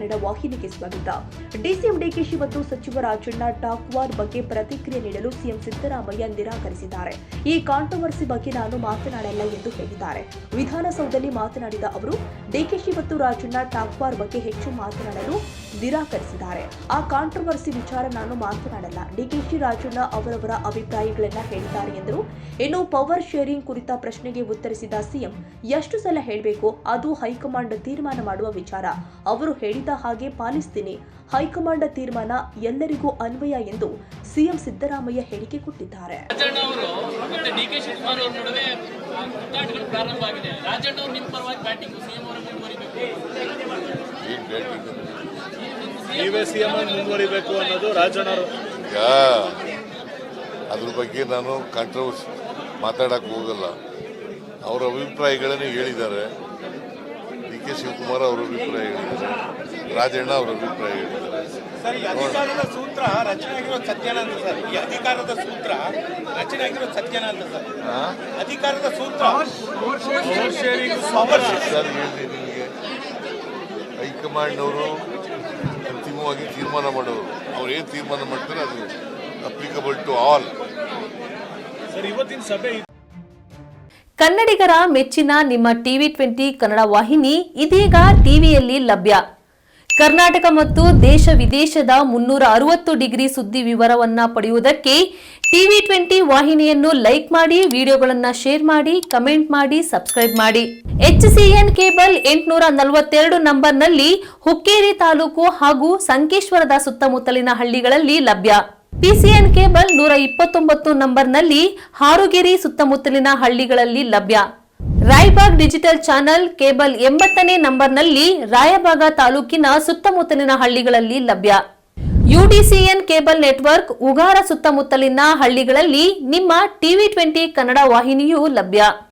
ಕನ್ನಡ ವಾಹಿನಿಗೆ ಸ್ವಾಗತ. ಡಿಸಿಎಂ ಡಿಕೆಶಿ ಮತ್ತು ಸಚಿವ ರಾಜಣ್ಣ ಟಾಕ್ ವಾರ್ ಬಗ್ಗೆ ಪ್ರತಿಕ್ರಿಯೆ ನೀಡಲು ಸಿಎಂ ಸಿದ್ದರಾಮಯ್ಯ ನಿರಾಕರಿಸಿದ್ದಾರೆ. ಈ ಕಾಂಟ್ರವರ್ಸಿ ಬಗ್ಗೆ ನಾನು ಮಾತನಾಡಲ್ಲ ಎಂದು ಹೇಳಿದ್ದಾರೆ. ವಿಧಾನಸೌಧದಲ್ಲಿ ಮಾತನಾಡಿದ ಅವರು, ಡಿಕೆಶಿ ಮತ್ತು ರಾಜಣ್ಣ ಟಾಕ್ ವಾರ್ ಬಗ್ಗೆ ಹೆಚ್ಚು ಮಾತನಾಡಲು ನಿರಾಕರಿಸಿದ್ದಾರೆ. ಆ ಕಾಂಟ್ರವರ್ಸಿ ವಿಚಾರ ನಾನು ಮಾತನಾಡಲ್ಲ. ಡಿಕೆಶಿ ರಾಜಣ್ಣ ಅವರವರ ಅಭಿಪ್ರಾಯಗಳನ್ನ ಹೇಳಿದ್ದಾರೆ ಎಂದರು. ಇನ್ನು ಪವರ್ ಶೇರಿಂಗ್ ಕುರಿತ ಪ್ರಶ್ನೆಗೆ ಉತ್ತರಿಸಿದ ಸಿಎಂ, ಎಷ್ಟು ಸಲ ಹೇಳಬೇಕು, ಅದು ಹೈಕಮಾಂಡ್ ತೀರ್ಮಾನ ಮಾಡುವ ವಿಚಾರ. ಅವರು ಹೇಳಿದ ಹಾಗೆ ಪಾಲಿಸ್ತೀನಿ. ಹೈಕಮಾಂಡ್ ತೀರ್ಮಾನ ಎಲ್ಲರಿಗೂ ಅನ್ವಯ ಎಂದು ಸಿಎಂ ಸಿದ್ದರಾಮಯ್ಯ ಹೇಳಿಕೆ ಕೊಟ್ಟಿದ್ದಾರೆ. ಮುಂದುವರಿಬೇಕು ಅನ್ನೋದು ರಾಜಣ್ಣ ಅದ್ರ ಬಗ್ಗೆ ನಾನು ಕಾಂಟ್ರವರ್ಸಿ ಮಾತಾಡಕ್ಕೆ ಹೋಗಲ್ಲ. ಅವರ ಅಭಿಪ್ರಾಯಗಳನ್ನೇ ಹೇಳಿದ್ದಾರೆ. ಡಿ.ಕೆ. ಶಿವಕುಮಾರ್ ಅವರ ಅಭಿಪ್ರಾಯ ಹೇಳಿದ್ದಾರೆ, ರಾಜಣ್ಣ ಅವರ ಅಭಿಪ್ರಾಯ ಹೇಳಿದ್ದಾರೆ. ಸರ್, ಈ ಅಧಿಕಾರದ ಸೂತ್ರ ರಚನೆ ಆಗಿರೋದು ಸತ್ಯನ ಅಂತ ಸರ್? ಈ ಅಧಿಕಾರದ ಸೂತ್ರ ರಚನೆ ಆಗಿರೋದು ಸತ್ಯನ ಅಂತ ಸರ್? ಅಧಿಕಾರದ ಸೂತ್ರ ಸರ್ ಹೇಳಿ ನಿಮಗೆ, ಹೈಕಮಾಂಡ್ ಅವರು ಅಂತಿಮವಾಗಿ ತೀರ್ಮಾನ ಮಾಡೋರು. ಅವ್ರು ಏನು ತೀರ್ಮಾನ ಮಾಡ್ತಾರೆ ಅದು ಅಪ್ಲಿಕಬಲ್ ಟು ಆಲ್. ಸರ್, ಇವತ್ತಿನ ಸಭೆ ಕನ್ನಡಿಗರ ಮೆಚ್ಚಿನ ನಿಮ್ಮ ಟಿವಿ20 ಕನ್ನಡ ವಾಹಿನಿ ಇದೀಗ ಟಿವಿಯಲ್ಲಿ ಲಭ್ಯ. ಕರ್ನಾಟಕ ಮತ್ತು ದೇಶ ವಿದೇಶದ 360 ಡಿಗ್ರಿ ಸುದ್ದಿ ವಿವರವನ್ನ ಪಡೆಯುವುದಕ್ಕೆ ಟಿವಿ20 ವಾಹಿನಿಯನ್ನು ಲೈಕ್ ಮಾಡಿ, ವಿಡಿಯೋಗಳನ್ನು ಶೇರ್ ಮಾಡಿ, ಕಮೆಂಟ್ ಮಾಡಿ, ಸಬ್ಸ್ಕ್ರೈಬ್ ಮಾಡಿ. HCN ಕೇಬಲ್ 842 ನಂಬರ್ನಲ್ಲಿ ಹುಕ್ಕೇರಿ ತಾಲೂಕು ಹಾಗೂ ಸಂಕೇಶ್ವರದ ಸುತ್ತಮುತ್ತಲಿನ ಹಳ್ಳಿಗಳಲ್ಲಿ ಲಭ್ಯ. PCN ಕೇಬಲ್ 129 ನಂಬರ್ನಲ್ಲಿ ಹಾರುಗೆರೆ ಸುತ್ತಮುತ್ತಲಿನ ಹಳ್ಳಿಗಳಲ್ಲಿ ಲಭ್ಯ. ರಾಯಬಾಗ್ ಡಿಜಿಟಲ್ ಚಾನೆಲ್ ಕೇಬಲ್ 80ನೇ ನಂಬರ್ನಲ್ಲಿ ರಾಯಬಾಗ ತಾಲೂಕಿನ ಸುತ್ತಮುತ್ತಲಿನ ಹಳ್ಳಿಗಳಲ್ಲಿ ಲಭ್ಯ. UDCN ಕೇಬಲ್ ನೆಟ್ವರ್ಕ್ ಉಗಾರ ಸುತ್ತಮುತ್ತಲಿನ ಹಳ್ಳಿಗಳಲ್ಲಿ ನಿಮ್ಮ ಟಿವಿ20 ಕನ್ನಡ ವಾಹಿನಿಯೂ ಲಭ್ಯ.